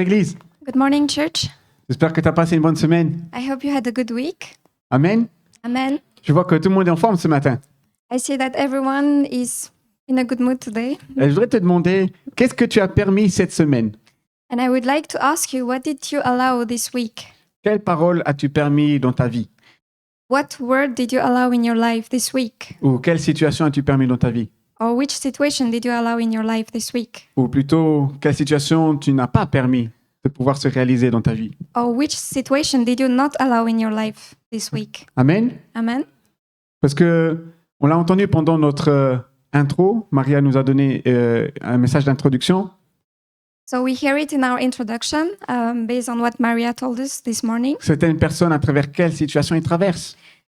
Église. Good morning, church. J'espère que tu as passé une bonne semaine. I hope you had a good week. Amen. Amen. Je vois que tout le monde est en forme ce matin. I see that everyone is in a good mood today. Et je voudrais te demander, qu'est-ce que tu as permis cette semaine? And I would like to ask you, what did you allow this week? Quelle parole as-tu permis dans ta vie? What word did you allow in your life this week? Ou quelle situation as-tu permis dans ta vie? Or which situation did you allow in your life this week? Ou plutôt, quelle situation tu n'as pas permis de pouvoir se réaliser dans ta vie? Or which situation did you not allow in your life this week? Amen. Amen. Parce que on l'a entendu pendant notre intro. Maria nous a donné un message d'introduction. So we hear it in our introduction, based on what Maria told us this morning. C'était une personne à travers quelle situation il traverse.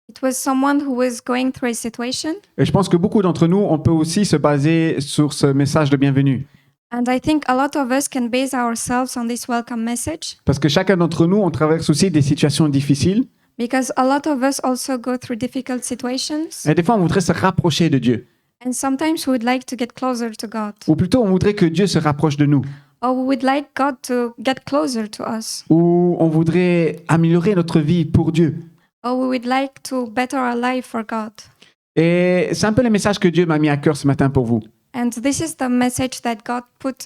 It was someone who was going through a situation. Et je pense que beaucoup d'entre nous, on peut aussi se baser sur ce message de bienvenue. And I think a lot of us can base ourselves on this welcome message, Parce que chacun d'entre nous, on traverse aussi des situations difficiles. because a lot of us also go through difficult situations. Et des fois, on voudrait se rapprocher de Dieu. And sometimes we would like to get closer to God. Ou plutôt, on voudrait que Dieu se rapproche de nous. Or we would like God to get closer to us. Ou on voudrait améliorer notre vie pour Dieu. Or we would like to better our life for God. Et c'est un peu le message que Dieu m'a mis à cœur ce matin pour vous. And this is the message that God put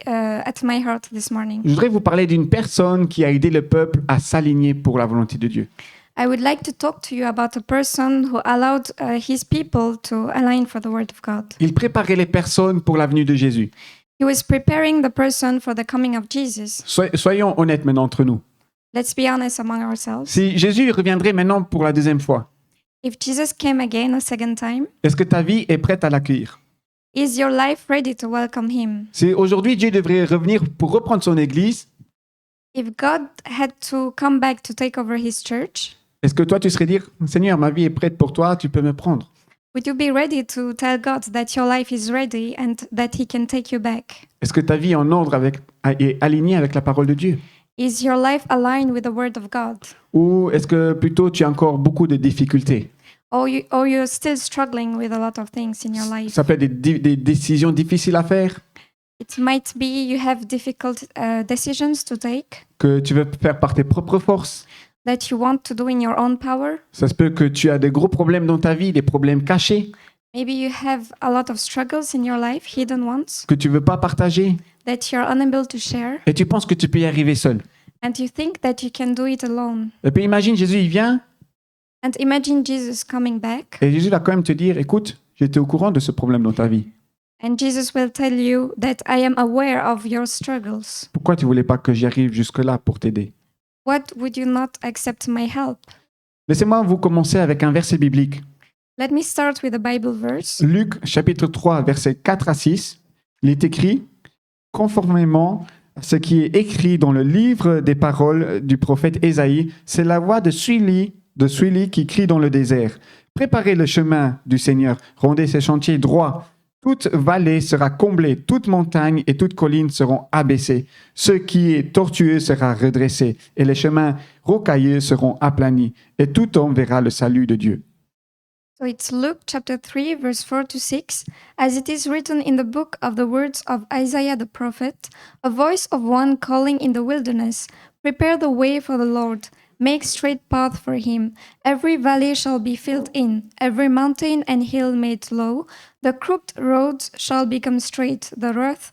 at my heart this morning. Je voudrais vous parler d'une personne qui a aidé le peuple à s'aligner pour la volonté de Dieu. I would like to talk to you about a person who allowed his people to align for the word of God. Il préparait les personnes pour la venue de Jésus. He was preparing the person for the coming of Jesus. Soyons honnêtes maintenant entre nous. Let's be honest among ourselves. Si Jésus reviendrait maintenant pour la deuxième fois, If Jesus came again a second time, est-ce que ta vie est prête à l'accueillir? is your life ready to welcome him? Si aujourd'hui Dieu devrait revenir pour reprendre son église, If God had to come back to take over his church, est-ce que toi tu serais dire, Seigneur, ma vie est prête pour toi, tu peux me prendre? would you be ready to tell God that your life is ready and that he can take you back? Est-ce que ta vie est en ordre et alignée avec la parole de Dieu? Is your life aligned with the word of God? Ou est-ce que plutôt tu as encore beaucoup de difficultés? Or you're still struggling with a lot of things in your life? Ça peut être des décisions difficiles à faire, It might be you have difficult decisions to take que tu veux faire par tes propres forces. that you want to do in your own power. Ça se peut que tu as des gros problèmes dans ta vie, des problèmes cachés, Maybe you have a lot of struggles in your life, hidden ones, que tu veux pas partager, that you're unable to share, et tu penses que tu peux y arriver seul. and you think that you can do it alone. Et puis imagine, Jésus, il vient, And imagine Jesus coming back, et Jésus va quand même te dire, écoute, j'étais au courant de ce problème dans ta vie. and Jesus will tell you that I am aware of your struggles. Pourquoi tu voulais pas que j'y arrive jusque-là pour t'aider? What would you not accept my help? Laissez-moi vous commencer avec un verset biblique. Let me start with a Bible verse. Luc, chapitre 3, versets 4 à 6. Il est écrit, conformément à ce qui est écrit dans le livre des paroles du prophète Ésaïe, c'est la voix de Suili qui crie dans le désert. Préparez le chemin du Seigneur, rendez ses chantiers droits. Toute vallée sera comblée, toute montagne et toute colline seront abaissées. Ce qui est tortueux sera redressé, et les chemins rocailleux seront aplanis, et tout homme verra le salut de Dieu. So it's Luke chapter 3, verse 4 to 6. As it is written in the book of the words of Isaiah the prophet, a voice of one calling in the wilderness, prepare the way for the Lord, make straight path for him. Every valley shall be filled in, every mountain and hill made low. The crooked roads shall become straight, the rough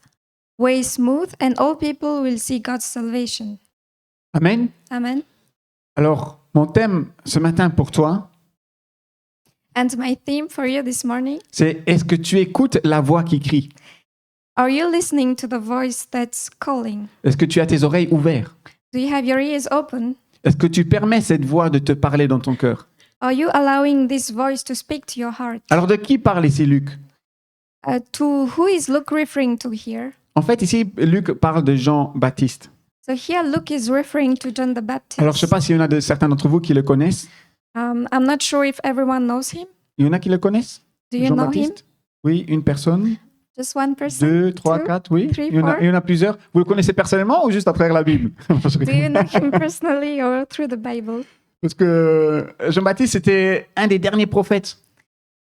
way smooth, and all people will see God's salvation. Amen. Amen. Alors, mon thème ce matin pour toi, And my theme for you this morning, c'est est-ce que tu écoutes la voix qui crie? are you listening to the voice that's calling? Est-ce que tu as tes oreilles ouvertes? Do you have your ears open? Est-ce que tu permets cette voix de te parler dans ton cœur? Are you allowing this voice to speak to your heart? Alors, de qui parle ici Luc? To who is Luke referring to here? En fait, ici, Luc parle de Jean-Baptiste. So here Luke is referring to John the Baptist. Alors, je ne sais pas s'il y en a certains d'entre vous qui le connaissent. I'm not sure if everyone knows him. Il y en a qui le connaissent? Do you know him? Jean-Baptiste? Oui, une personne, Just one person? 2, 3, Two? 4, oui. Three, Il y en a plusieurs. Vous le connaissez personnellement ou juste à travers la Bible? Do you know him personally or through the Bible? Parce que Jean-Baptiste, c'était un des derniers prophètes.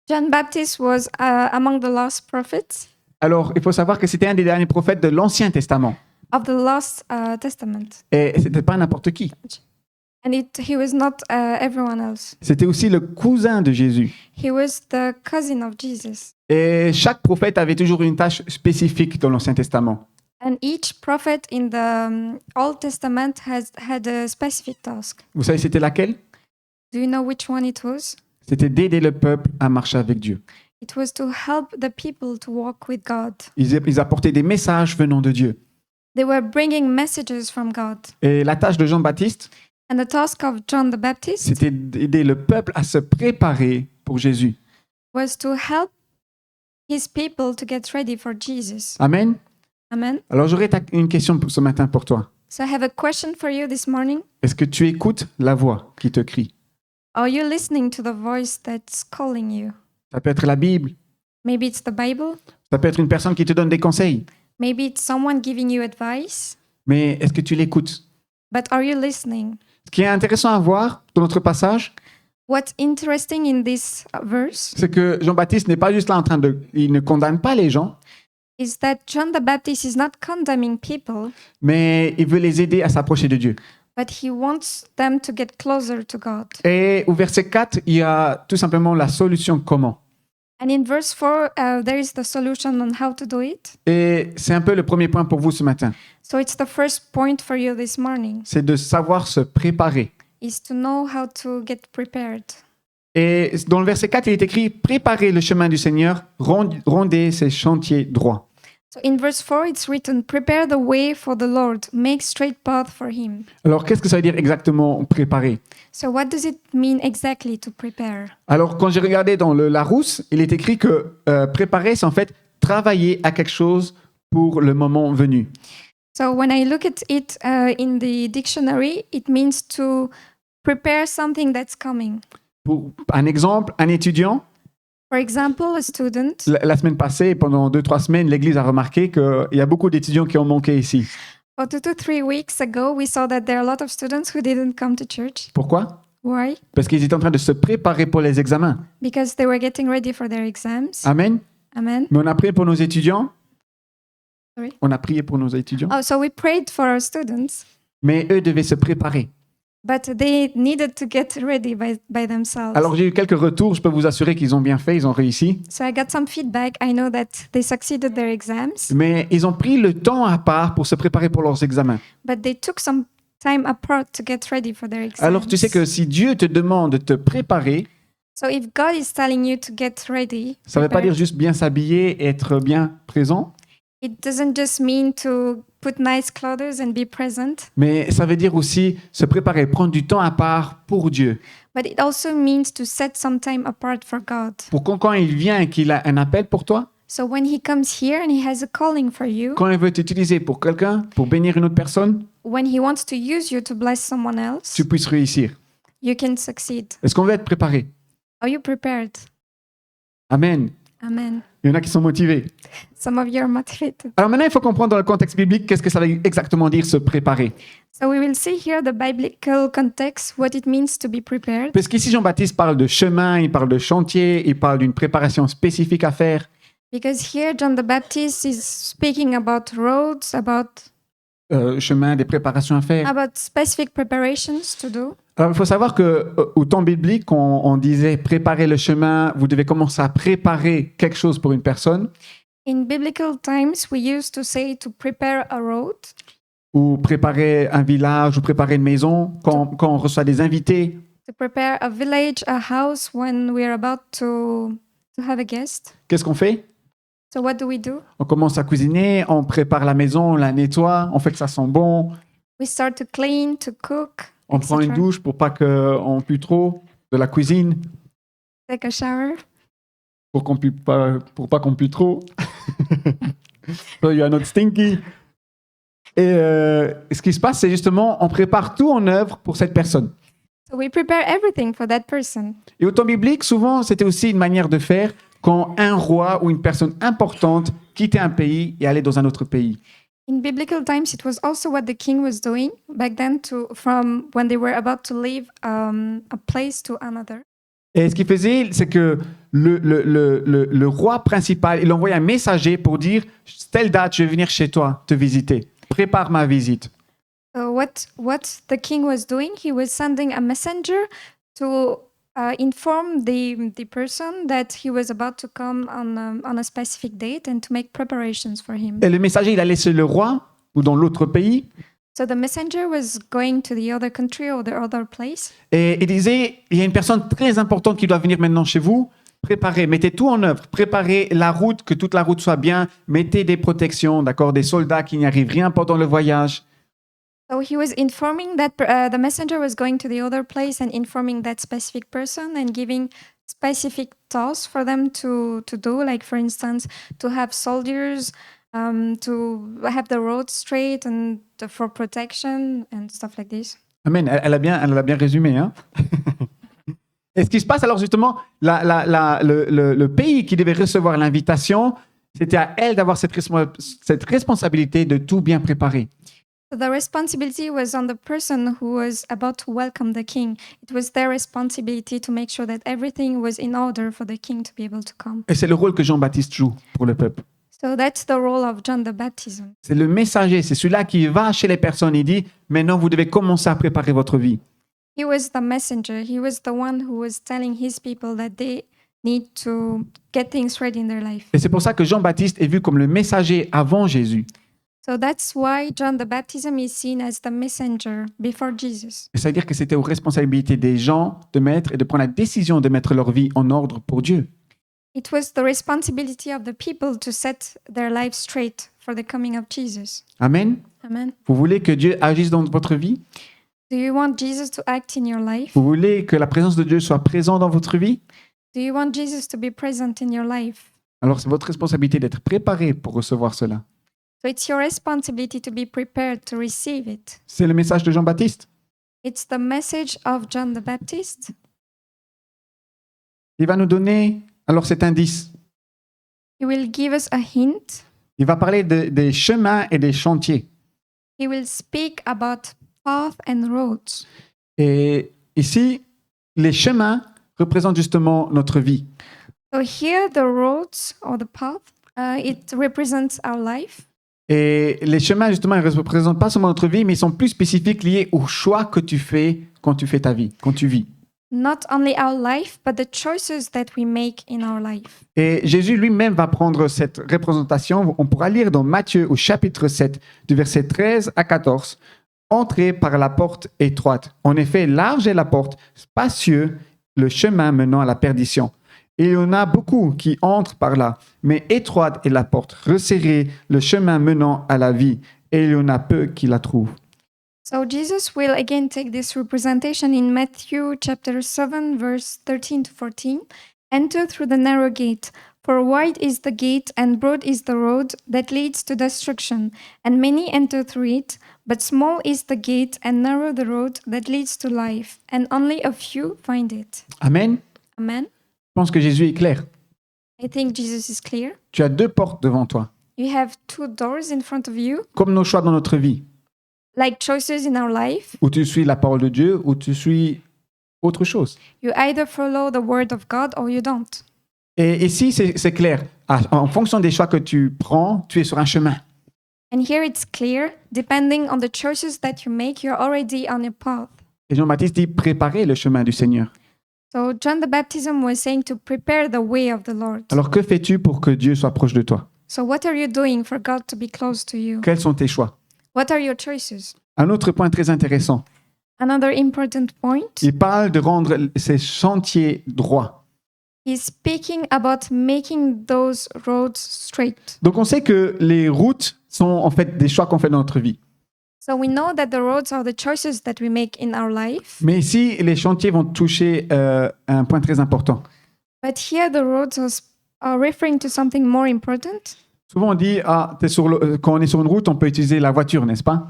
John Baptist was among the last prophets. Alors, il faut savoir que c'était un des derniers prophètes de l'Ancien Testament. of the Lost Testament. Et c'était pas n'importe qui. And he was not everyone else. C'était aussi le cousin de Jésus. He was the cousin of Jesus. Et chaque prophète avait toujours une tâche spécifique dans l'Ancien Testament. And each prophet in the Old Testament had a specific task. Vous savez, c'était laquelle? Do you know which one it was? C'était d'aider le peuple à marcher avec Dieu. It was to help the people to walk with God. Ils apportaient des messages venant de Dieu. They were bringing messages from God. Et la tâche de Jean-Baptiste, And the task of John the Baptist c'était d'aider le peuple à se préparer pour Jésus. was to help his people to get ready for Jesus. Amen. Amen. Alors j'aurais une question ce matin pour toi. So I have a question for you this morning. Est-ce que tu écoutes la voix qui te crie? Are you listening to the voice that's calling you? Ça peut être la Bible, Maybe it's the Bible. ça peut être une personne qui te donne des conseils. Maybe it's someone giving you advice. Mais est-ce que tu l'écoutes? But are you listening? Ce qui est intéressant à voir dans notre passage, What's interesting in this verse c'est que Jean-Baptiste n'est pas juste là en train de... Il ne condamne pas les gens, is that John the Baptist is not condemning people, mais il veut les aider à s'approcher de Dieu. but he wants them to get closer to God. Et au verset 4, il y a tout simplement la solution comment. And in verse 4, there is the solution on how to do it. Et c'est un peu le premier point pour vous ce matin. So it's the first point for you this morning, C'est de savoir se préparer. is to know how to get prepared. Et dans le verset 4, il est écrit « Préparez le chemin du Seigneur, rondez ses chantiers droits ». So in verse 4, it's written, prepare the way for the Lord, make straight path for him. Alors, qu'est-ce que ça veut dire exactement préparer? So what does it mean exactly to prepare? Alors, quand j'ai regardé dans le Larousse, il est écrit que préparer, c'est en fait travailler à quelque chose pour le moment venu. So when I look at it in the dictionary, it means to prepare something that's coming. Pour un exemple, un étudiant, For example, a student. la semaine passée, pendant 2-3 semaines, l'Église a remarqué qu'il y a beaucoup d'étudiants qui ont manqué ici. For 2 to 3 weeks ago, we saw that there are a lot of students who didn't come to church. Pourquoi? Why? Parce qu'ils étaient en train de se préparer pour les examens. Because they were getting ready for their exams. Amen. Amen. Mais on a prié pour nos étudiants. Sorry? On a prié pour nos étudiants. Oh, so we prayed for our students, Mais eux devaient se préparer. but they needed to get ready by themselves. Alors j'ai eu quelques retours, je peux vous assurer qu'ils ont bien fait, ils ont réussi. So I got some feedback. I know that they succeeded their exams, Mais ils ont pris le temps à part pour se préparer pour leurs examens. but they took some time apart to get ready for their exams. Alors tu sais que si Dieu te demande de te préparer, So if God is telling you to get ready, ça ne veut pas prepare, dire juste bien s'habiller, être bien présent, it doesn't just mean to put nice clothes and be present, mais ça veut dire aussi se préparer, prendre du temps à part pour Dieu. but it also means to set some time apart for God. Pour quand il vient et qu'il a un appel pour toi, So when he comes here and he has a calling for you, quand il veut t'utiliser pour quelqu'un, pour bénir une autre personne, when he wants to use you to bless someone else, tu puisses réussir. you can succeed. Est-ce qu'on veut être préparé? Are you prepared? Amen. Amen. Il y en a qui sont motivés. Some of you are motivated. Alors maintenant, il faut comprendre dans le contexte biblique qu'est-ce que ça veut exactement dire se préparer. So we will see here the biblical context, what it means to be prepared. Parce qu'ici, Jean-Baptiste parle de chemin, il parle de chantier, il parle d'une préparation spécifique à faire. Because here John the Baptist is speaking about roads, Chemin, des préparations à faire. about specific preparations to do. Alors, il faut savoir qu'au temps biblique, on disait préparer le chemin, vous devez commencer à préparer quelque chose pour une personne, In biblical times, we used to say to prepare a road, ou préparer un village, ou préparer une maison, quand on reçoit des invités. to prepare a village, a house when we are about to have a guest. Qu'est-ce qu'on fait? So what do? On commence à cuisiner, on prépare la maison, on la nettoie, on fait que ça sent bon, We start to clean, to cook, on prend une etc. douche pour pas qu'on pue trop de la cuisine, Take a shower. pour pas qu'on pue trop. So you are not stinky. Et ce qui se passe, c'est justement, on prépare tout en œuvre pour cette personne. So we prepare everything for that person. Et au temps biblique, souvent, c'était aussi une manière de faire quand un roi ou une personne importante quittait un pays et allait dans un autre pays. In biblical times, it was also what the king was doing back then from when they were about to leave a place to another. Et ce qu'il faisait, c'est que le roi principal, il envoyait un messager pour dire « Telle date, je vais venir chez toi te visiter prépare ma visite. So what the king was doing, he was sending a messenger to inform the person that he was about to come on a specific date and to make preparations for him. Et le messager, il a laissé le roi ou dans l'autre pays So the messenger was going to the other country or the other place. et il disait, il y a une personne très importante qui doit venir maintenant chez vous. Préparez, mettez tout en œuvre, préparez la route, que toute la route soit bien, mettez des protections, d'accord, des soldats qui n'y arrivent rien pendant le voyage. So he was informing that the messenger was going to the other place and informing that specific person and giving specific tasks for them to do, like for instance, to have soldiers, to have the road straight and for protection and stuff like this. Amen, elle a bien résumé. Hein. Et ce qui se passe alors justement, le pays qui devait recevoir l'invitation, c'était à elle d'avoir cette responsabilité de tout bien préparer. So the responsibility was on the person who was about to welcome the king. It was their responsibility to make sure that everything was in order for the king to be able to come. Et c'est le rôle que Jean-Baptiste joue pour le peuple. So that's the role of John the Baptist. C'est le messager, c'est celui-là qui va chez les personnes et dit « Maintenant, vous devez commencer à préparer votre vie. He was the messenger. He was the one who was telling his people that they need to get things ready in their life. » Et c'est pour ça que Jean-Baptiste est vu comme le messager avant Jésus. So that's why John the Baptism is seen as the messenger before Jesus. Et c'est-à-dire que c'était aux responsabilités des gens de mettre et de prendre la décision de mettre leur vie en ordre pour Dieu. It was the responsibility of the people to set their lives straight for the coming of Jesus. Amen. Amen. Vous voulez que Dieu agisse dans votre vie? Do you want Jesus to act in your life? Vous voulez que la présence de Dieu soit présente dans votre vie? Do you want Jesus to be present in your life? Alors c'est votre responsabilité d'être préparé pour recevoir cela. So it's your responsibility to be prepared to receive it. C'est le message de Jean-Baptiste. It's the message of John the Baptist. Il va nous donner alors cet indice. He will give us a hint. Il va parler des chemins et des chantiers. He will speak about path and roads. Et ici, les chemins représentent justement notre vie. So here the roads or the path, it represents our life. Et les chemins, justement, ils ne représentent pas seulement notre vie, mais ils sont plus spécifiques liés aux choix que tu fais quand tu fais ta vie, quand tu vis. Not only our life, but the choices that we make in our life. Et Jésus lui-même va prendre cette représentation. On pourra lire dans Matthieu au chapitre 7, du verset 13 à 14. « Entrez par la porte étroite. En effet, large est la porte, spacieux le chemin menant à la perdition. Et il y en a beaucoup qui entrent par là, mais étroite est la porte, resserré le chemin menant à la vie, et il y en a peu qui la trouvent. » So Jesus will again take this representation in Matthew chapter 7, verse 13 to 14. Enter through the narrow gate, for wide is the gate and broad is the road that leads to destruction, and many enter through it, but small is the gate and narrow the road that leads to life, and only a few find it. Amen. Amen. Je pense que Jésus est clair. I think Jesus is clear. Tu as deux portes devant toi, You have two doors in front of you, comme nos choix dans notre vie, like choices in our life. où tu suis la parole de Dieu, ou tu suis autre chose. You either follow the word of God or you don't. Et ici, c'est clair. En fonction des choix que tu prends, tu es sur un chemin. And here it's clear, depending on the choices that you make, you're already on a path. Et Jean-Baptiste dit préparer le chemin du Seigneur. So John the Baptism was saying to prepare the way of the Lord. Alors que fais-tu pour que Dieu soit proche de toi? So what are you doing for God to be close to you? Quels sont tes choix? What are your choices? Un autre point très intéressant. Another important point, Il parle de rendre ces chantiers droits. he's speaking about making those roads straight. Donc on sait que les routes sont en fait des choix qu'on fait dans notre vie. So we know that the roads are the choices that we make in our life. Mais ici, les chantiers vont toucher un point très important. But here the roads are referring to something more important. Souvent on dit, quand on est sur une route, on peut utiliser la voiture, n'est-ce pas?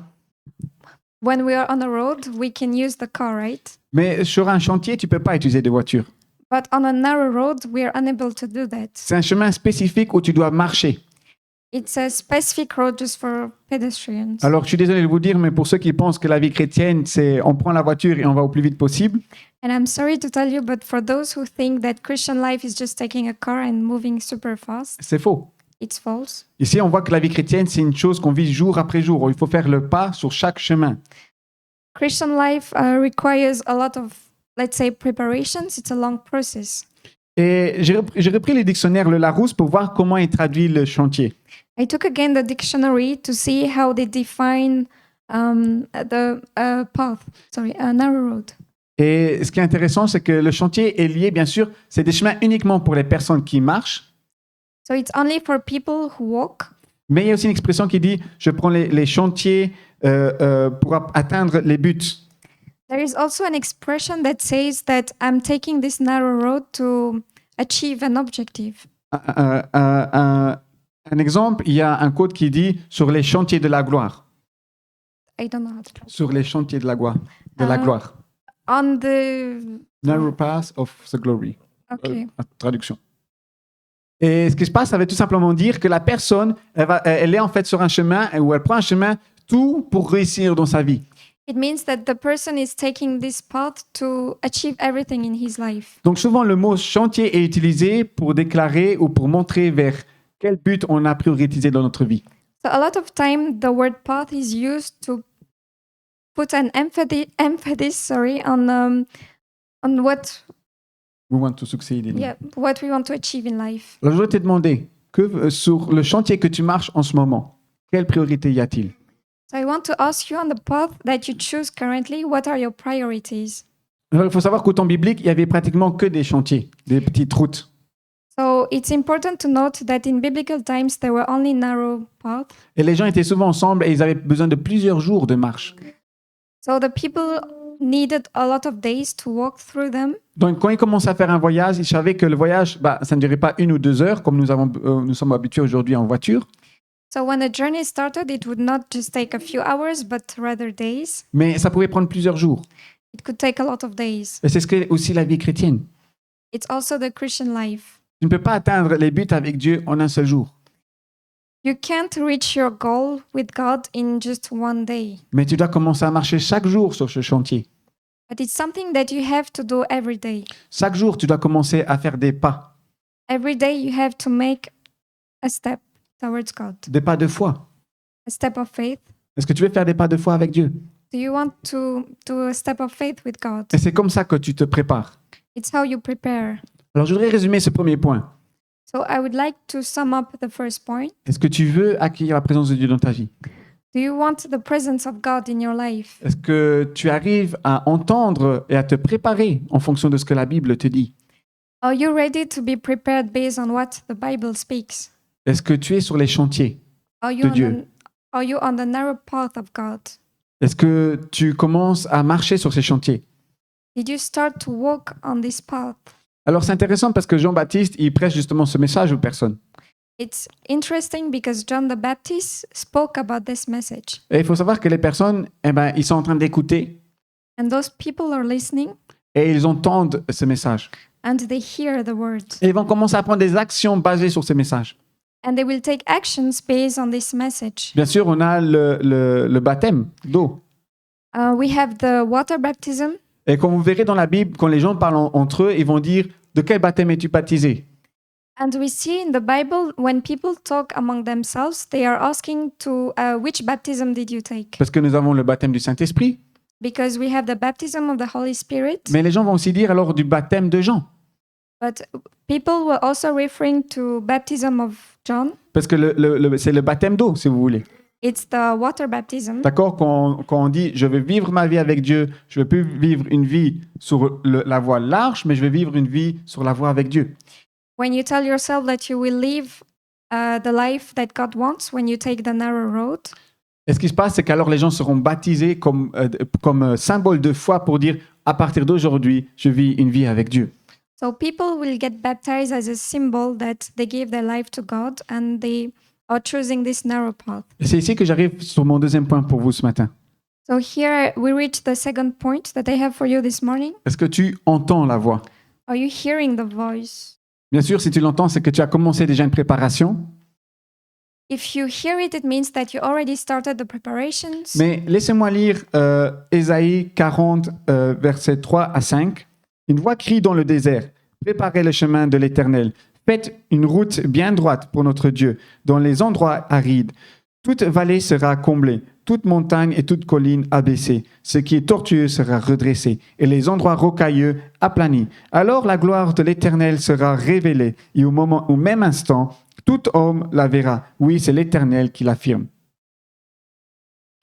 When we are on a road, we can use the car, right? Mais sur un chantier, tu ne peux pas utiliser de voiture. But on a narrow road, we are unable to do that. C'est un chemin spécifique où tu dois marcher. It's a specific road just for pedestrians. Alors, je suis désolé de vous dire, mais pour ceux qui pensent que la vie chrétienne, c'est on prend la voiture et on va au plus vite possible, And I'm sorry to tell you, but for those who think that Christian life is just taking a car and moving super fast, c'est faux. it's false. Ici, on voit que la vie chrétienne, c'est une chose qu'on vit jour après jour. Il faut faire le pas sur chaque chemin. Christian life requires a lot of, let's say, preparations. It's a long process. Et j'ai repris les dictionnaires Le Larousse pour voir comment il traduit le chantier. I took again the dictionary to see how they define the path. Sorry, a narrow road. Et ce qui est intéressant, c'est que le chantier est lié, bien sûr, c'est des chemins uniquement pour les personnes qui marchent. So it's only for people who walk. Mais il y a aussi une expression qui dit « je prends les chantiers pour atteindre les buts ». There is also an expression that says that I'm taking this narrow road to achieve an objective. Un exemple, il y a un quote qui dit « sur les chantiers de la gloire I don't know how to translate. ». Sur les chantiers de la gloire. De la gloire. On the... Narrow path of the glory. Okay. Traduction. Et ce qui se passe, ça veut tout simplement dire que la personne, elle est en fait sur un chemin où elle prend un chemin tout pour réussir dans sa vie. It means that the person is taking this path to achieve everything in his life. Donc souvent, le mot chantier est utilisé pour déclarer ou pour montrer vers quel but on a prioritisé dans notre vie. So a lot of time, the word path is used to put an emphasis, on what We want to succeed in. what we want to achieve in life. Alors, je voudrais te demander, sur le chantier que tu marches en ce moment, quelle priorité y a-t-il? So I want to ask you on the path that you choose currently, what are your priorities? Alors, il faut savoir qu'au temps biblique, il y avait pratiquement que des chantiers, des petites routes. So it's important to note that in biblical times there were only narrow paths. Et les gens étaient souvent ensemble et ils avaient besoin de plusieurs jours de marche. So the people needed a lot of days to walk through them. Donc, quand ils commençaient à faire un voyage, ils savaient que le voyage, ça ne durait pas 1 ou 2 heures, comme nous sommes habitués aujourd'hui en voiture. So when the journey started, it would not just take a few hours, but rather days. Mais ça pouvait prendre plusieurs jours. It could take a lot of days. Et c'est ce qu'est aussi la vie chrétienne. It's also the Christian life. Tu ne peux pas atteindre les buts avec Dieu en un seul jour. You can't reach your goal with God in just one day. Mais tu dois commencer à marcher chaque jour sur ce chantier. But it's something that you have to do every day. Chaque jour, tu dois commencer à faire des pas. Every day you have to make a step towards God. Des pas de foi. A step of faith. Est-ce que tu veux faire des pas de foi avec Dieu? Do you want to do a step of faith with God? Et c'est comme ça que tu te prépares. It's how you prepare. Alors, je voudrais résumer ce premier point. So I would like to sum up the first point. Est-ce que tu veux accueillir la présence de Dieu dans ta vie? Do you want the presence of God in your life? Est-ce que tu arrives à entendre et à te préparer en fonction de ce que la Bible te dit? Are you ready to be prepared based on what the Bible speaks? Est-ce que tu es sur les chantiers Are you de on Dieu? are you on the narrow path of God? Est-ce que tu commences à marcher sur ces chantiers? Did you start to walk on this path? Alors c'est intéressant parce que Jean-Baptiste, il prêche justement ce message aux personnes. It's interesting because John the Baptist spoke about this message. Et il faut savoir que les personnes, ils sont en train d'écouter And those people are listening et ils entendent ce message. and they hear the words. Et ils vont commencer à prendre des actions basées sur ces messages. And they will take actions based on this message. Bien sûr, on a le baptême d'eau. We have the water baptism. Et comme vous verrez dans la Bible, quand les gens parlent entre eux, ils vont dire « De quel baptême es-tu baptisé ?» And we see in the Bible, when people talk among themselves, they are asking to which baptism did you take? Parce que nous avons le baptême du Saint-Esprit. Because we have the baptism of the Holy Spirit. Mais les gens vont aussi dire alors du baptême de Jean. But people were also referring to baptism of John. Parce que c'est le baptême d'eau, si vous voulez. It's the water baptism. D'accord? Quand on dit « Je veux vivre ma vie avec Dieu », je ne veux plus vivre une vie sur la voie large, mais je veux vivre une vie sur la voie avec Dieu. When you tell yourself that you will live the life that God wants when you take the narrow road. Et ce qui se passe, c'est qu'alors les gens seront baptisés comme symbole de foi pour dire « À partir d'aujourd'hui, je vis une vie avec Dieu ». So people will get baptized as a symbol that they give their life to God and they are choosing this narrow path. Et c'est ici que j'arrive sur mon deuxième point pour vous ce matin. So here we reach the second point that I have for you this morning. Est-ce que tu entends la voix? Are you hearing the voice? Bien sûr, si tu l'entends, c'est que tu as commencé déjà une préparation. If you hear it, it means that you already started the preparations. Mais laissez-moi lire Ésaïe 40, versets 3 à 5. Une voix crie dans le désert. Préparez le chemin de l'Éternel. Faites une route bien droite pour notre Dieu, dans les endroits arides. Toute vallée sera comblée, toute montagne et toute colline abaissée. Ce qui est tortueux sera redressé, et les endroits rocailleux aplanis. Alors la gloire de l'Éternel sera révélée, et au même instant, tout homme la verra. Oui, c'est l'Éternel qui l'affirme.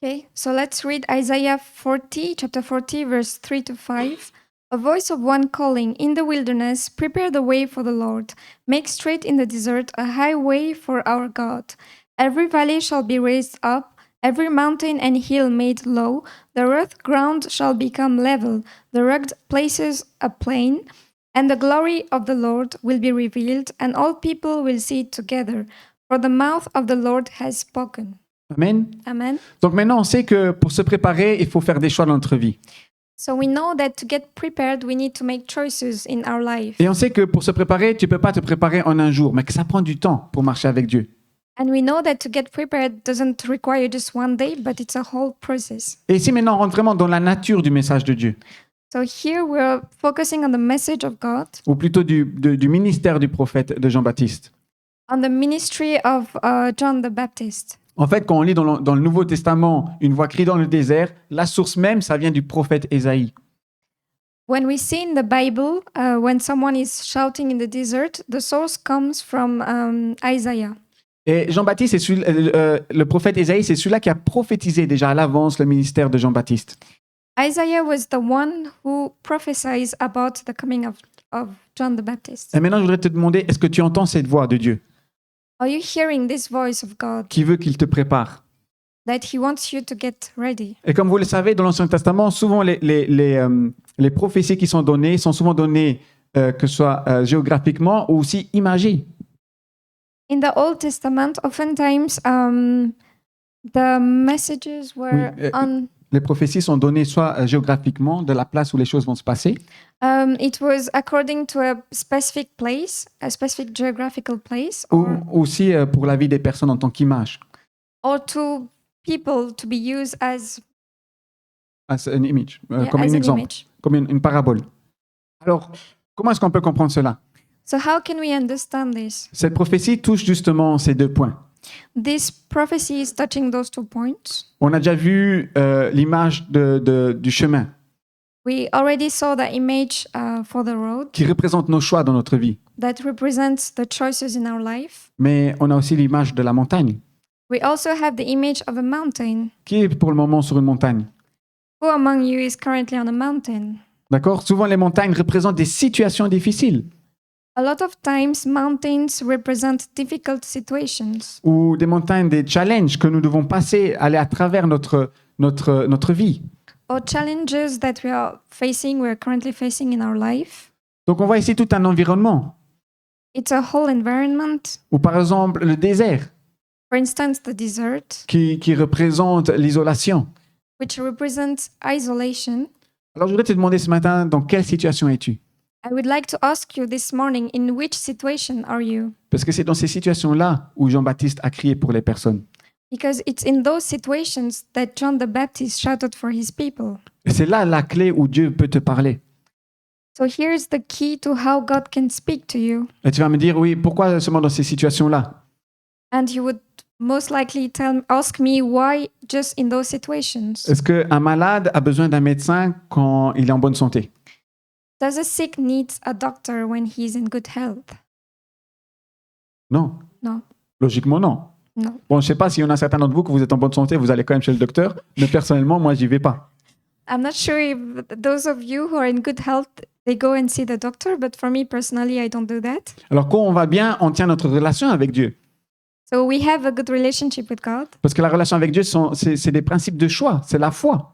Okay, so let's read Isaiah 40, chapter 40, verse 3 to 5. A voice of one calling in the wilderness, prepare the way for the Lord. Make straight in the desert a highway for our God. Every valley shall be raised up, every mountain and hill made low. The rough ground shall become level, the rugged places a plain. And the glory of the Lord will be revealed, and all people will see it together. For the mouth of the Lord has spoken. Amen. Amen. Donc maintenant, on sait que pour se préparer, il faut faire des choix dans notre vie. So we know that to get prepared, we need to make choices in our life. Et on sait que pour se préparer, tu ne peux pas te préparer en un jour, mais que ça prend du temps pour marcher avec Dieu. And we know that to get prepared doesn't require just one day, but it's a whole process. Et ici maintenant, on rentre vraiment dans la nature du message de Dieu, So here we're focusing on the message of God, ou plutôt du ministère du prophète de Jean-Baptiste. on the ministry of John the Baptist. En fait, quand on lit dans le Nouveau Testament une voix crie dans le désert, la source même, ça vient du prophète Ésaïe. When we see in the Bible, when someone is shouting in the desert, the source comes from Isaiah. Et Jean-Baptiste, le prophète Ésaïe, c'est celui-là qui a prophétisé déjà à l'avance le ministère de Jean-Baptiste. Isaiah was the one who prophesies about the coming of John the Baptist. Et maintenant, je voudrais te demander, est-ce que tu entends cette voix de Dieu Are you hearing this voice of God qui veut qu'il te prépare? that he wants you to get ready? Et comme vous le savez, dans l'Ancien Testament, souvent les prophéties qui sont données que ce soit géographiquement ou aussi imagées. In the Old Testament, oftentimes the messages were Oui, on. Les prophéties sont données soit géographiquement, de la place où les choses vont se passer, It was according to a specific place, a specific geographical place, ou aussi pour la vie des personnes en tant qu'image, or to people to be used as, as an image, comme as un an exemple, image. comme une parabole. Alors, comment est-ce qu'on peut comprendre cela? So how can we understand this? Cette prophétie touche justement ces deux points. This prophecy is touching those 2 points. On a déjà vu l'image du chemin We already saw the image for the road qui représente nos choix dans notre vie. that represents the choices in our life. Mais on a aussi l'image de la montagne. We also have the image of a mountain. Qui est pour le moment sur une montagne? Who among you is currently on a mountain? D'accord? Souvent, les montagnes représentent des situations difficiles A lot of times, mountains represent difficult situations ou des montagnes, des challenges que nous devons passer, aller à travers notre vie. or challenges that we're currently facing in our life. Donc, on voit ici tout un environnement, It's a whole environment. ou par exemple le désert For instance, the desert, qui représente l'isolation. which represents isolation. Alors, je voudrais te demander ce matin, dans quelle situation es-tu? I would like to ask you this morning, in which situation are you? Parce que c'est dans ces situations-là où Jean-Baptiste a crié pour les personnes. Because it's in those situations that John the Baptist shouted for his people. Et c'est là la clé où Dieu peut te parler. So here's the key to how God can speak to you. Et tu vas me dire, oui, pourquoi seulement dans ces situations-là? And you would most likely ask me why just in those situations. Est-ce qu'un malade a besoin d'un médecin quand il est en bonne santé? Does a sick need a doctor when he's in good health? Non. No. Logiquement, non. No. Bon, je ne sais pas s'il y en a certains d'entre vous que vous êtes en bonne santé, vous allez quand même chez le docteur, mais personnellement, moi, j'y vais pas. I'm not sure if those of you who are in good health, they go and see the doctor, but for me personally, I don't do that. Alors, quand on va bien, on tient notre relation avec Dieu. So we have a good relationship with God. Parce que la relation avec Dieu, c'est des principes de choix, c'est la foi.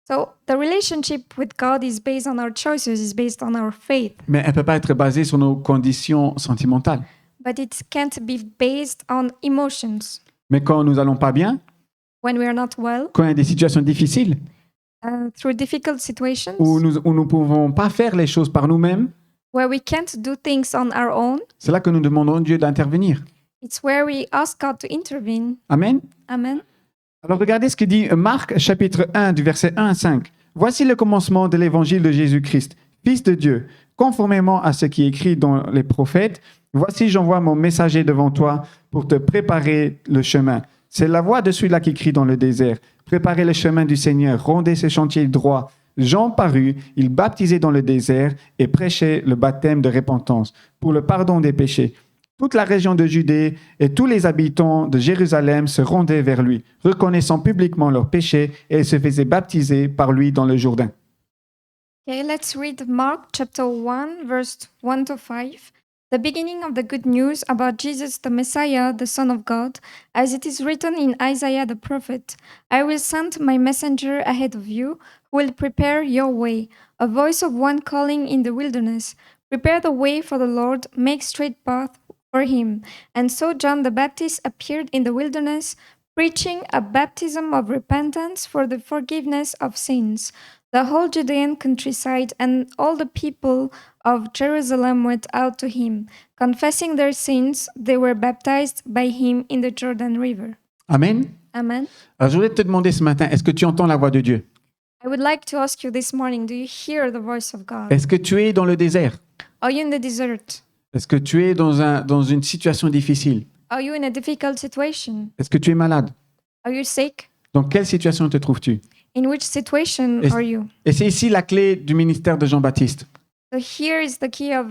So the relationship with God is based on our choices, is based on our faith, Mais elle ne peut pas être basée sur nos conditions sentimentales. but it can't be based on emotions. Mais quand nous allons pas bien, When we are not well, quand il y a des situations difficiles, through difficult situations, où nous ne pouvons pas faire les choses par nous-mêmes, where we can't do things on our own, c'est là que nous demandons à Dieu d'intervenir. it's where we ask God to intervene. Amen. Amen. Alors regardez ce que dit Marc chapitre 1 du verset 1 à 5. Voici le commencement de l'évangile de Jésus-Christ, Fils de Dieu. conformément à ce qui est écrit dans les prophètes. Voici, j'envoie mon messager devant toi pour te préparer le chemin. C'est la voix de celui-là qui crie dans le désert. Préparez le chemin du Seigneur, rendez ses chantiers droits. Jean parut, il baptisait dans le désert et prêchait le baptême de repentance pour le pardon des péchés. Toute la région de Judée et tous les habitants de Jérusalem se rendaient vers lui, reconnaissant publiquement leurs péchés, et se faisaient baptiser par lui dans le Jourdain. Okay, let's read Mark chapter 1, verse 1 to 5. The beginning of the good news about Jesus the Messiah, the Son of God, as it is written in Isaiah the prophet. I will send my messenger ahead of you, who will prepare your way. A voice of one calling in the wilderness. Prepare the way for the Lord, make straight path for him. And so John the Baptist appeared in the wilderness, preaching a baptism of repentance for the forgiveness of sins. The whole Judean countryside and all the people of Jerusalem went out to him. Confessing their sins, they were baptized by him in the Jordan River. Amen. Amen. Alors, je voulais te demander ce matin, est-ce que tu entends la voix de Dieu? I would like to ask you this morning, do you hear the voice of God? Est-ce que tu es dans le désert? Are you in the desert? Est-ce que tu es dans une situation difficile? Are you in a difficult situation? Est-ce que tu es malade? Are you sick? Dans quelle situation te trouves-tu? In which situation Est- are you? Et c'est ici la clé du ministère de Jean-Baptiste. So here is the key of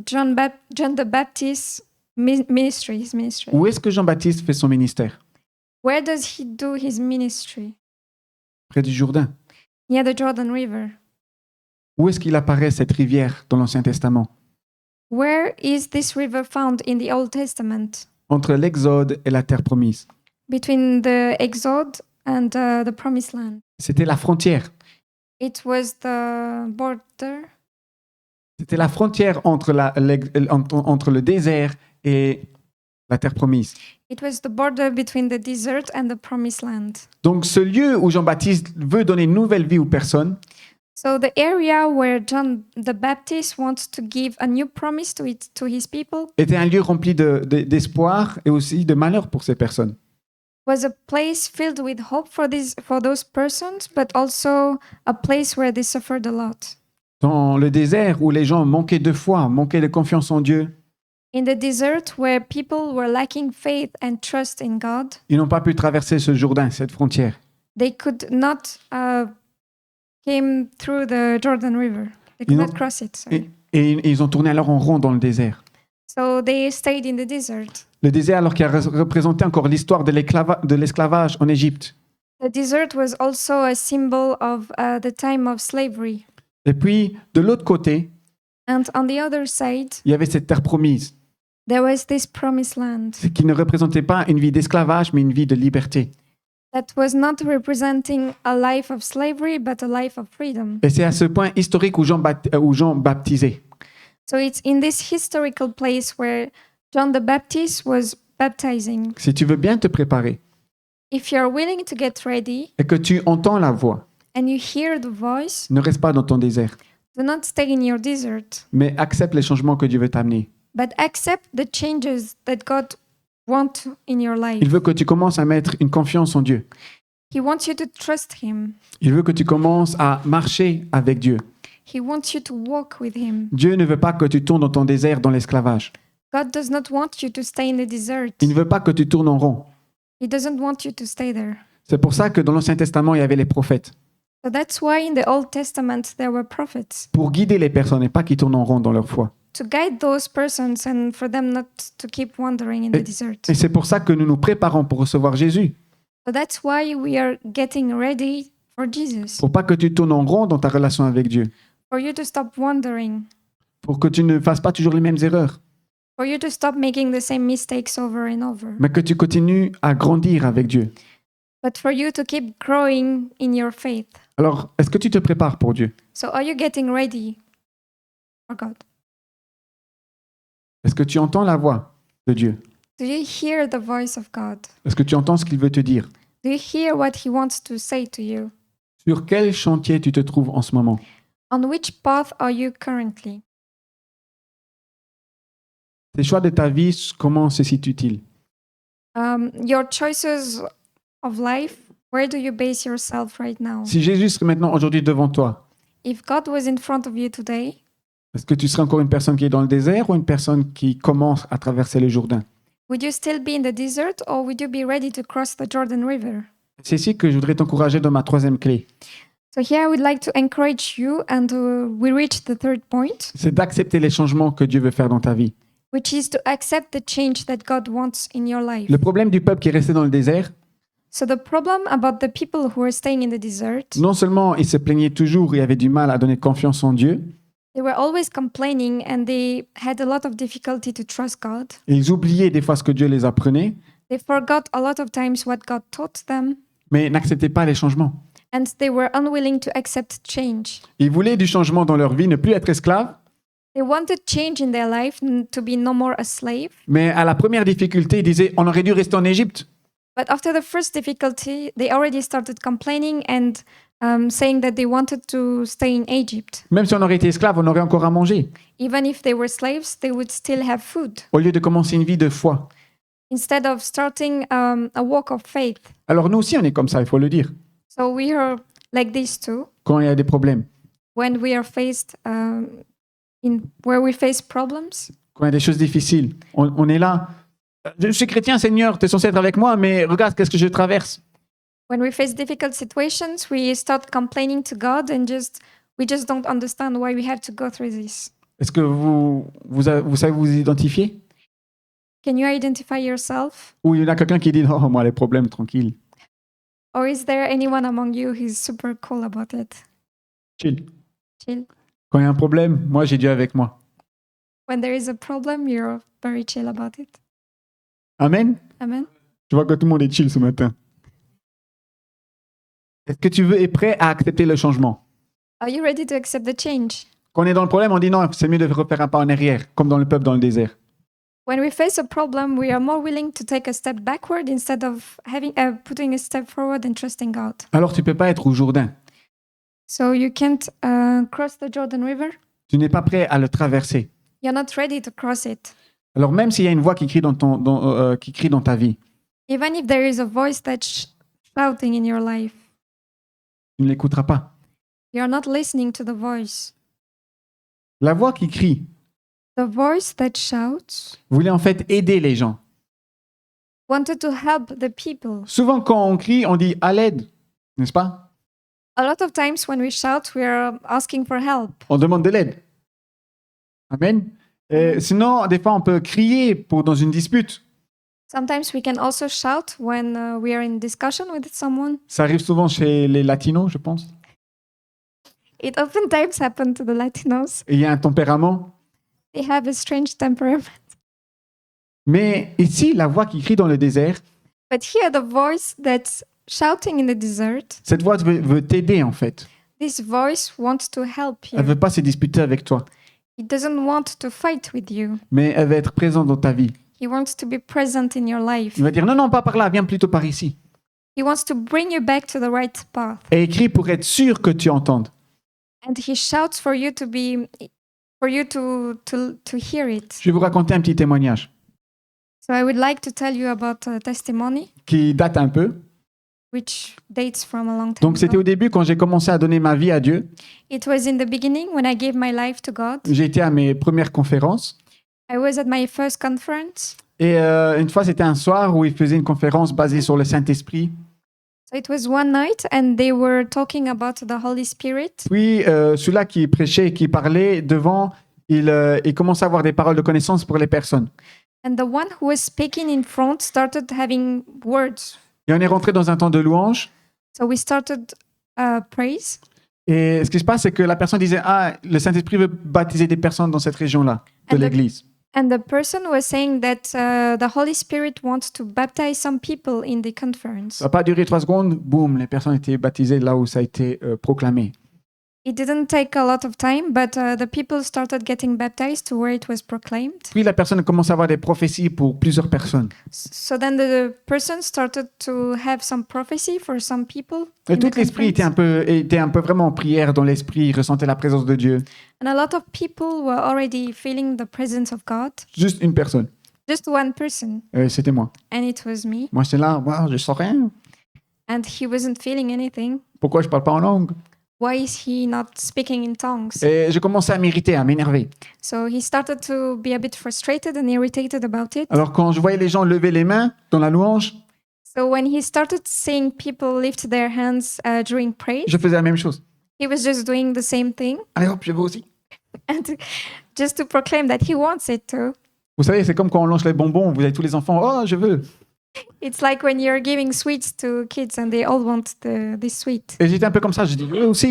John the Baptist's ministry, his ministry. Où est-ce que Jean-Baptiste fait son ministère? Where does he do his ministry? Près du Jourdain. Near the Jordan River. Où est-ce qu'il apparaît cette rivière dans l'Ancien Testament? Where is this river found in the Old Testament? Entre l'Exode et la terre promise. Between the Exode and the Promised Land. C'était la frontière. It was the border. C'était la frontière entre le désert et la terre promise. It was the border between the desert and the Promised Land. Donc ce lieu où Jean-Baptiste veut donner une nouvelle vie aux personnes, So the area where John the Baptist wants to give a new promise to his people était un lieu rempli d'espoir et aussi de malheur pour ces personnes. was a place filled with hope for those persons, but also a place where they suffered a lot. Dans le désert où les gens manquaient de foi, manquaient de confiance en Dieu, In the desert where people were lacking faith and trust in God, ils n'ont pas pu traverser ce Jourdain, cette frontière. they could not came through the Jordan River. They could You know- not cross it. Sorry. Et ils ont tourné alors en rond dans le désert. So they stayed in the desert. Le désert alors qui a représenté encore l'histoire de l'esclavage en Égypte. The desert was also a symbol of the time of slavery. Et puis, de l'autre côté, And on the other side, il y avait cette terre promise, there was this promised land qui ne représentait pas une vie d'esclavage, mais une vie de liberté. that was not representing a life of slavery, but a life of freedom. Et c'est à ce point historique où Jean baptisait. So it's in this historical place where John the Baptist was baptizing. Si tu veux bien te préparer If you're willing to get ready et que tu entends la voix, and you hear the voice, ne reste pas dans ton désert, do not stay in your desert, mais accepte les changements que Dieu veut t'amener. but accept the changes that God wants in your life. Il veut que tu commences à mettre une confiance en Dieu. He wants you to trust Him. Il veut que tu commences à marcher avec Dieu. He wants you to walk with Him. Dieu ne veut pas que tu tournes dans ton désert, dans l'esclavage. God does not want you to stay in the desert. Il ne veut pas que tu tournes en rond. He doesn't want you to stay there. C'est pour ça que dans l'Ancien Testament, il y avait les prophètes, So that's why in the Old Testament there were prophets pour guider les personnes et pas qu'ils tournent en rond dans leur foi. to guide those persons and for them not to keep wandering in the desert. Et c'est pour ça que nous nous préparons pour recevoir Jésus, So that's why we are getting ready for Jesus. pour pas que tu tournes en rond dans ta relation avec Dieu, For you to stop wandering. pour que tu ne fasses pas toujours les mêmes erreurs, For you to stop making the same mistakes over and over. mais que tu continues à grandir avec Dieu. But for you to keep growing in your faith. Alors, est-ce que tu te prépares pour Dieu? So are you getting ready for God? Est-ce que tu entends la voix de Dieu? Do you hear the voice of God? Est-ce que tu entends ce qu'il veut te dire? Do you hear what He wants to say to you? Sur quel chantier tu te trouves en ce moment? On which path are you currently? Tes choix de ta vie, comment se situent-ils? Your choices of life, where do you base yourself right now? Si Jésus serait maintenant aujourd'hui devant toi, If God was in front of you today, Est-ce que tu serais encore une personne qui est dans le désert ou une personne qui commence à traverser le Jourdain? Would you still be in the desert or would you be ready to cross the Jordan River? C'est ici que je voudrais t'encourager dans ma troisième clé. So here I would like to encourage you, and we reach the third point, C'est d'accepter les changements que Dieu veut faire dans ta vie. which is to accept the change that God wants in your life. Le problème du peuple qui est resté dans le désert, So the problem about the people who are staying in the desert, non seulement ils se plaignaient toujours et avaient du mal à donner confiance en Dieu, they were always complaining and they had a lot of difficulty to trust God. et ils oubliaient des fois ce que Dieu les apprenait, They forgot a lot of times what God taught them, mais n'acceptaient pas les changements. and they were unwilling to accept change. Ils voulaient du changement dans leur vie, ne plus être esclaves, They wanted change in their life, to be no more a slave. mais à la première difficulté, ils disaient on aurait dû rester en Égypte. But after the first difficulty, they already started complaining and saying that they wanted to stay in Egypt. Même si on aurait été esclaves, on aurait encore à manger, Even if they were slaves, they would still have food au lieu de commencer une vie de foi. instead of starting a walk of faith. Alors nous aussi, on est comme ça, il faut le dire, So we are like this too quand il y a des problèmes, when we are faced where we face problems. quand il y a des choses difficiles. On est là. Je suis chrétien, Seigneur, tu es censé être avec moi, mais regarde qu'est-ce que je traverse. When we face difficult situations, we start complaining to God and we just don't understand why we have to go through this. Est-ce que vous savez vous identifier? Can you identify yourself? Ou il y en a quelqu'un qui dit, oh, moi, les problèmes, tranquille. Or is there anyone among you who's super cool about it? Chill. Chill. Quand il y a un problème, moi, j'ai Dieu avec moi. When there is a problem, you're very chill about it. Amen. Amen. Je vois que tout le monde est chill ce matin. Est-ce que tu es prêt à accepter le changement? Are you ready to accept the change? Quand on est dans le problème, on dit non, c'est mieux de refaire un pas en arrière, comme dans le peuple dans le désert. When we face a problem, we are more willing to take a step backward instead of putting a step forward and trusting God. Alors tu peux pas être au Jourdain. So you can't cross the Jordan River. Tu n'es pas prêt à le traverser. You're not ready to cross it. Alors même s'il y a une voix qui crie qui crie dans ta vie, Even if there is a voice that's shouting in your life, tu ne l'écouteras pas. you're not listening to the voice. La voix qui crie The voice that shouts voulait en fait aider les gens. wanted to help the people. Souvent quand on crie, on dit à l'aide, n'est-ce pas? A lot of times when we shout, we are asking for help. On demande de l'aide. Amen. Sinon, des fois, on peut crier dans une dispute. Sometimes we can also shout when we are in discussion with someone. Ça arrive souvent chez les Latinos, je pense. It oftentimes happens to the Latinos. Et il y a un tempérament. They have a strange temperament. Mais ici, la voix qui crie dans le désert, But here, the voice that's shouting in the desert, cette voix veut t'aider en fait. this voice wants to help Elle you. ne veut pas se disputer avec toi, He doesn't want to fight with you. mais elle va être présente dans ta vie. He wants to be present in your life. Il va dire non, non, pas par là, viens plutôt par ici. He wants to bring you back to the right path. Et écrit pour être sûr que tu entendes. And he shouts for you to hear it. Je vais vous raconter un petit témoignage So I would like to tell you about a testimony qui date un peu. which dates from a long time Donc c'était ago. au début quand j'ai commencé à donner ma vie à Dieu. It was in the beginning when I gave my life to God. J'ai été à mes premières conférences. I was at my first conference. Et une fois, c'était un soir où il faisait une conférence basée sur le Saint-Esprit. So it was one night and they were talking about the Holy Spirit. Puis celui-là qui prêchait et qui parlait devant, il commençait à avoir des paroles de connaissance pour les personnes. And the one who was speaking in front started having words. Et on est rentré dans un temps de louange. So we started praise. Et ce qui se passe, c'est que la personne disait, ah, le Saint-Esprit veut baptiser des personnes dans cette région-là de And the- l'Église. And the person was saying that the Holy Spirit wants to baptize some people in the conference. Ça n'a pas duré 3 secondes, boum, les personnes étaient baptisées là où ça a été proclamé. It didn't take a lot of time, but the people started getting baptized to where it was proclaimed. Puis la personne commence à avoir des prophéties pour plusieurs personnes. So then the person started to have some prophecy for some people. Et in the tout l'esprit était conference. un peu vraiment en prière dans l'esprit, il ressentait la présence de Dieu. And a lot of people were already feeling the presence of God. Juste une personne. Just one person, C'était moi. and it was me. Moi, j'étais là, wow, je sens rien. And he wasn't feeling anything. Pourquoi je parle pas en langue? why is he not speaking in tongues? Et je commençais à m'irriter, à m'énerver. So he started to be a bit frustrated and irritated about it. Alors quand je voyais les gens lever les mains dans la louange, So when he started seeing people lift their hands during praise, je faisais la même chose. he was just doing the same thing Allez hop, je veux aussi. and just to proclaim that he wants it too. Vous savez, c'est comme quand on lance les bonbons, vous avez tous les enfants, oh, je veux. It's like when you're giving sweets to kids and they all want this sweet. Et j'étais un peu comme ça, je dis,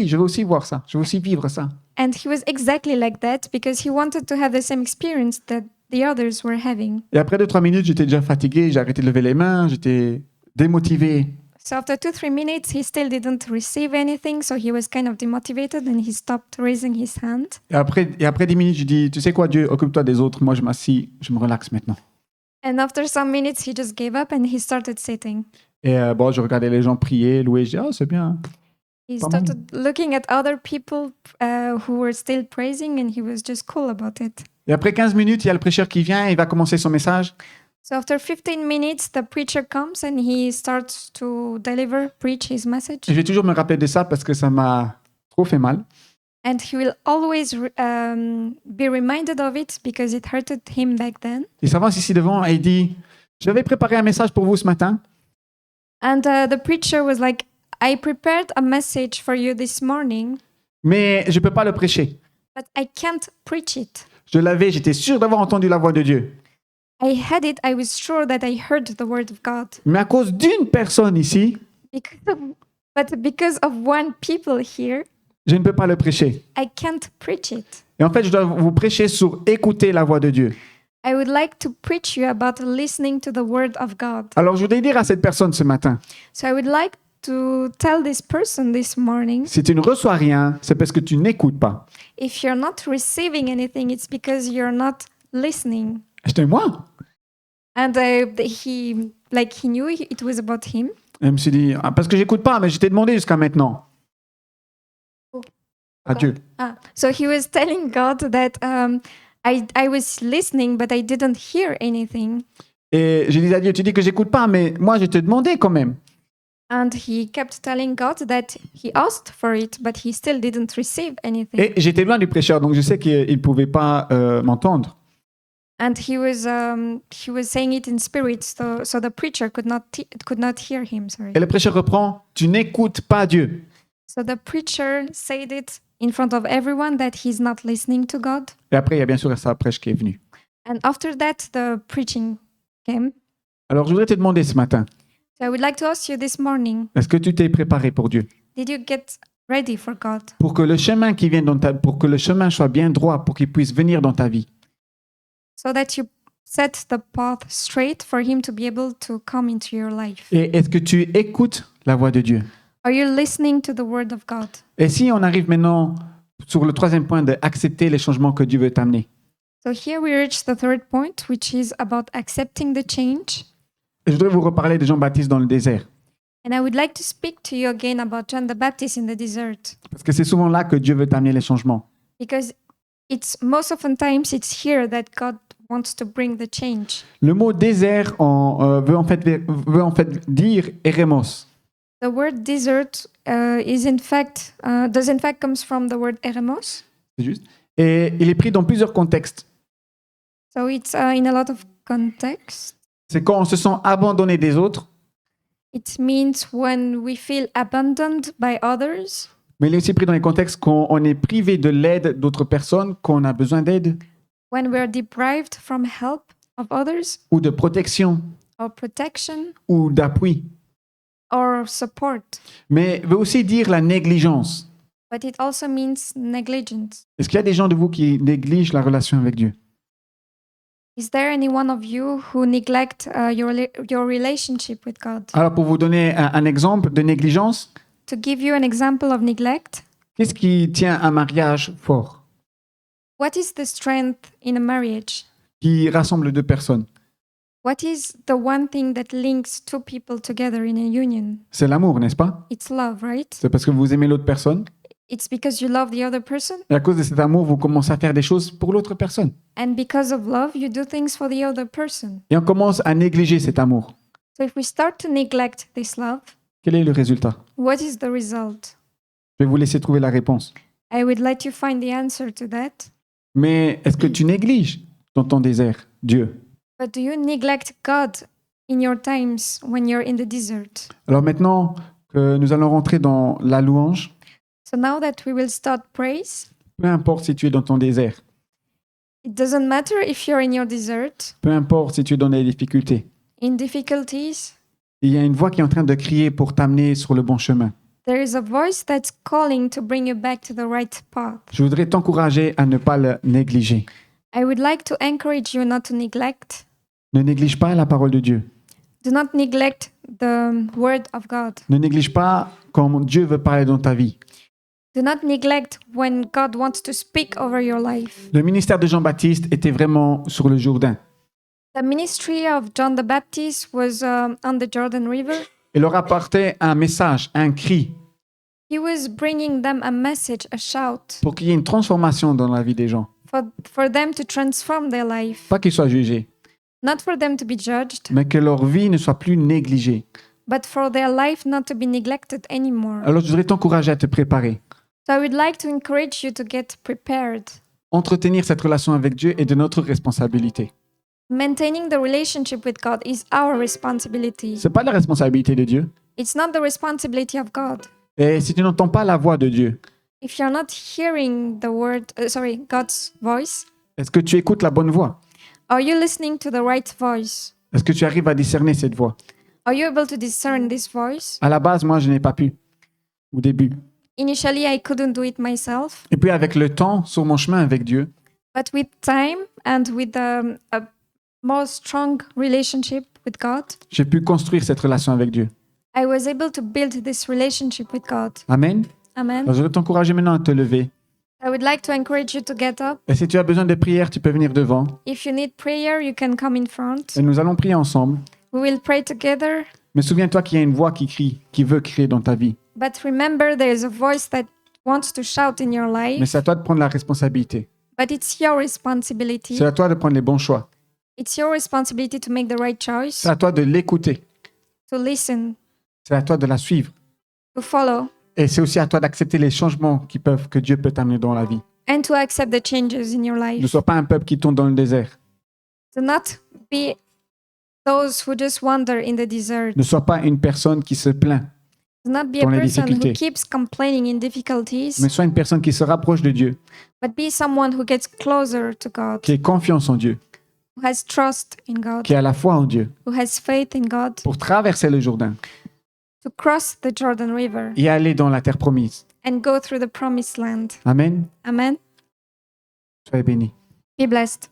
je veux aussi voir ça, je veux aussi vivre ça. And he was exactly like that because he wanted to have the same experience that the others were having. Et après 2-3 minutes, j'étais déjà fatigué, j'ai arrêté de lever les mains, j'étais démotivé. So after 2-3 minutes, he still didn't receive anything, so he was kind of demotivated and he stopped raising his hand. Et après 10 minutes, je dis, tu sais quoi, Dieu, occupe-toi des autres, moi je m'assis, je me relaxe maintenant. And after some minutes, he just gave up and he started sitting. Et bon, je regardais les gens prier, louer, je dis, oh, c'est bien. He Pas mal. started looking at other people who were still praising and he was just cool about it. Et après 15 minutes, il y a le prêcheur qui vient, il va commencer son message. So after 15 minutes, the preacher comes and he starts to preach his message. Et je vais toujours me rappeler de ça parce que ça m'a trop fait mal. And he will always be reminded of it because it hurted him back then. Il s'avance ici devant et il dit, je vais préparer un message pour vous ce matin. And the preacher was like, I prepared a message for you this morning, Mais je ne peux pas le prêcher. but I can't preach it. Je l'avais, j'étais sûr d'avoir entendu la voix de Dieu. I had it, I was sure that I heard the word of God. Mais à cause d'une personne ici, But because of one people here, je ne peux pas le prêcher. I can't preach it. Et en fait, je dois vous prêcher sur écouter la voix de Dieu. I would like to preach you about listening to the word of God. Alors, je voudrais dire à cette personne ce matin, So I would like to tell this person this morning, si tu ne reçois rien, c'est parce que tu n'écoutes pas. if you're not receiving anything, it's because you're not listening. Achetez-moi. And he knew it was about him. Et je me suis dit, ah, parce que j'écoute pas, mais je t'ai demandé jusqu'à maintenant. Oh. À Dieu. So he was telling God that I was listening, but I didn't hear anything. Et j'ai dit à Dieu, tu dis que j'écoute pas, mais moi je te demandais quand même. And he kept telling God that he asked for it, but he still didn't receive anything. Et j'étais loin du prêcheur, donc je sais qu'il ne pouvait pas m'entendre. And he was saying it in spirit, so the preacher could not hear him. Sorry. Et le prêcheur reprend, tu n'écoutes pas Dieu. So the preacher said it in front of everyone that he's not listening to God. Et après, il y a bien sûr sa prêche qui est venue. And after that, the preaching came. Alors je voudrais te demander ce matin, So I would like to ask you this morning, est-ce que tu t'es préparé pour Dieu? did you get ready for God? Pour que le chemin qui vient pour que le chemin soit bien droit, pour qu'il puisse venir dans ta vie. So that you set the path straight for him to be able to come into your life. Et est-ce que tu écoutes la voix de Dieu? Are you listening to the word of God? Et si on arrive maintenant sur le troisième point d'accepter les changements que Dieu veut t'amener. So here we reach the third point, which is about accepting the change. Et je voudrais vous reparler de Jean-Baptiste dans le désert. And I would like to speak to you again about John the Baptist in the desert, Parce que c'est souvent là que Dieu veut t'amener les changements. because it's most often times it's here that God wants to bring the change. Le mot désert veut en fait dire eremos. The word desert does in fact comes from the word eremos. C'est juste. Et il est pris dans plusieurs contextes. So it's in a lot of contexts. C'est quand on se sent abandonné des autres, It means when we feel abandoned by others, mais il est aussi pris dans les contextes quand on est privé de l'aide d'autres personnes, quand on a besoin d'aide when we're deprived from help of others ou de protection or protection ou d'appui. or support. Mais veut aussi dire la négligence. But it also means negligence. Est-ce qu'il y a des gens de vous qui négligent la relation avec Dieu? Is there any one of you who neglect your relationship with God? Alors pour vous donner un exemple de négligence, To give you an example of neglect, qu'est-ce qui tient un mariage fort, what is the strength in a marriage? qui rassemble deux personnes? What is the one thing that links two people together in a union? C'est l'amour, n'est-ce pas? It's love, right? C'est parce que vous aimez l'autre personne. It's because you love the other person, Et à cause de cet amour, vous commencez à faire des choses pour l'autre personne. and because of love, you do things for the other person. Et on commence à négliger cet amour. So if we start to neglect this love, Quel est le résultat? what is the result? Je vais vous laisser trouver la réponse. I would like to find the answer to that. Mais est-ce que tu négliges dans ton désert Dieu? But do you neglect God in your times when you're in the desert? Alors maintenant que nous allons rentrer dans la louange, So now that we will start praise, peu importe si tu es dans ton désert, it doesn't matter if you're in your desert, peu importe si tu es dans des difficultés, in difficulties, il y a une voix qui est en train de crier pour t'amener sur le bon chemin. there is a voice that's calling to bring you back to the right path. Je voudrais t'encourager à ne pas le négliger. I would like to encourage you not to neglect. Ne néglige pas la parole de Dieu. Do not neglect the word of God. Ne néglige pas quand Dieu veut parler dans ta vie. Do not neglect when God wants to speak over your life. Le ministère de Jean-Baptiste était vraiment sur le Jourdain. The ministry of John the Baptist was on the Jordan River. Il leur apportait un message, un cri, He was bringing them a message, a shout, pour qu'il y ait une transformation dans la vie des gens. for them to transform their life. Pas qu'ils soient jugés, Not for them to be judged, mais que leur vie ne soit plus négligée. but for their life not to be neglected anymore. Alors je voudrais t'encourager à te préparer. So I would like to encourage you to get prepared. Entretenir cette relation avec Dieu est de notre responsabilité. Maintaining the relationship with God is our responsibility. C'est pas la responsabilité de Dieu. It's not the responsibility of God. Et si tu n'entends pas la voix de Dieu, If you're not hearing God's voice, est-ce que tu écoutes la bonne voix? are you listening to the right voice? Est-ce que tu arrives à discerner cette voix? Are you able to discern this voice? À la base, moi, je n'ai pas pu au début. Initially, I couldn't do it myself, Et puis avec le temps, sur mon chemin avec Dieu, but with time and with a more strong relationship with God, j'ai pu construire cette relation avec Dieu. I was able to build this relationship with God. Amen. Amen. Alors, je vais t'encourager maintenant à te lever. I would like to encourage you to get up. Et si tu as besoin de prière, tu peux venir devant. If you need prayer, you can come in front. Et nous allons prier ensemble. We will pray together. Mais souviens-toi qu'il y a une voix qui crie, qui veut crier dans ta vie. But remember, there is a voice that wants to shout in your Mais life, c'est à toi de prendre la responsabilité. but it's your responsibility. C'est à toi de prendre les bons choix. It's your responsibility to make the right choice, C'est à toi de l'écouter. to listen, C'est à toi de la suivre. to follow, Et c'est aussi à toi d'accepter les changements que Dieu peut t'amener dans la vie. and to accept the changes in your Ne life. sois pas un peuple qui tombe dans le désert. Do not be those who just wander in the desert. Ne sois pas une personne qui se plaint, Do not be a dans les person who difficultés. keeps complaining in difficulties, mais sois une personne qui se rapproche de Dieu, but be someone who gets closer to God, qui ait confiance en Dieu, who has trust in God, qui a la foi en Dieu, who has faith in God, pour traverser le Jourdain to cross the Jordan River et aller dans la terre promise. and go through the promised land. Amen. Amen. Soyez bénis. Be blessed.